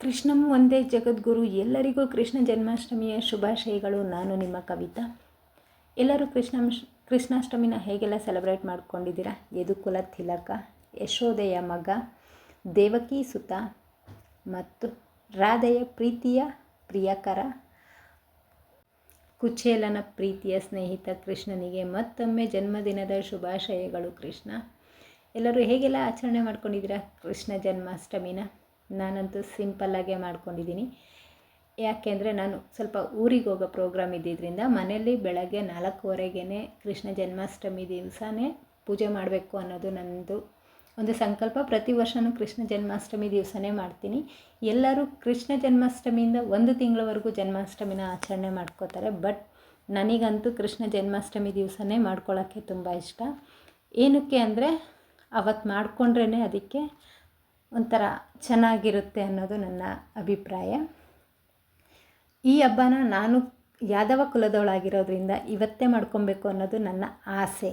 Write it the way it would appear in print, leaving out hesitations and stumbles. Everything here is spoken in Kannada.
ಕೃಷ್ಣಂ ಒಂದೇ ಜಗದ್ಗುರು. ಎಲ್ಲರಿಗೂ ಕೃಷ್ಣ ಜನ್ಮಾಷ್ಟಮಿಯ ಶುಭಾಶಯಗಳು. ನಾನು ನಿಮ್ಮ ಕವಿತಾ. ಎಲ್ಲರೂ ಕೃಷ್ಣಾಷ್ಟಮಿನ ಹೇಗೆಲ್ಲ ಸೆಲೆಬ್ರೇಟ್ ಮಾಡ್ಕೊಂಡಿದ್ದೀರಾ? ಯದುಕುಲ ತಿಲಕ, ಯಶೋದೆಯ ಮಗ, ದೇವಕಿ ಸುತ ಮತ್ತು ರಾಧೆಯ ಪ್ರೀತಿಯ ಪ್ರಿಯಕರ, ಕುಚೇಲನ ಪ್ರೀತಿಯ ಸ್ನೇಹಿತ ಕೃಷ್ಣನಿಗೆ ಮತ್ತೊಮ್ಮೆ ಜನ್ಮದಿನದ ಶುಭಾಶಯಗಳು. ಕೃಷ್ಣ, ಎಲ್ಲರೂ ಹೇಗೆಲ್ಲ ಆಚರಣೆ ಮಾಡ್ಕೊಂಡಿದ್ದೀರಾ ಕೃಷ್ಣ ಜನ್ಮಾಷ್ಟಮಿನ? ನಾನಂತೂ ಸಿಂಪಲ್ಲಾಗೇ ಮಾಡ್ಕೊಂಡಿದ್ದೀನಿ. ಯಾಕೆಂದರೆ ನಾನು ಸ್ವಲ್ಪ ಊರಿಗೆ ಹೋಗೋ ಪ್ರೋಗ್ರಾಮ್ ಇದ್ದಿದ್ದರಿಂದ ಮನೆಯಲ್ಲಿ ಬೆಳಗ್ಗೆ 4:15ಗೆ ಕೃಷ್ಣ ಜನ್ಮಾಷ್ಟಮಿ ದಿವಸನೇ ಪೂಜೆ ಮಾಡಬೇಕು ಅನ್ನೋದು ನನ್ನದು ಒಂದು ಸಂಕಲ್ಪ. ಪ್ರತಿ ವರ್ಷವೂ ಕೃಷ್ಣ ಜನ್ಮಾಷ್ಟಮಿ ದಿವಸನೇ ಮಾಡ್ತೀನಿ. ಎಲ್ಲರೂ ಕೃಷ್ಣ ಜನ್ಮಾಷ್ಟಮಿಯಿಂದ 1 ತಿಂಗಳವರೆಗೂ ಜನ್ಮಾಷ್ಟಮಿನ ಆಚರಣೆ ಮಾಡ್ಕೋತಾರೆ. ಬಟ್ ನನಗಂತೂ ಕೃಷ್ಣ ಜನ್ಮಾಷ್ಟಮಿ ದಿವಸನೇ ಮಾಡ್ಕೊಳ್ಳೋಕ್ಕೆ ತುಂಬ ಇಷ್ಟ. ಏನಕ್ಕೆ ಅಂದರೆ ಅವತ್ತು ಮಾಡಿಕೊಂಡ್ರೇ ಅದಕ್ಕೆ ಒಂಥರ ಚೆನ್ನಾಗಿರುತ್ತೆ ಅನ್ನೋದು ನನ್ನ ಅಭಿಪ್ರಾಯ. ಈ ಹಬ್ಬನ ನಾನು ಯಾದವ ಕುಲದವಳಾಗಿರೋದ್ರಿಂದ ಇವತ್ತೇ ಮಾಡ್ಕೊಬೇಕು ಅನ್ನೋದು ನನ್ನ ಆಸೆ.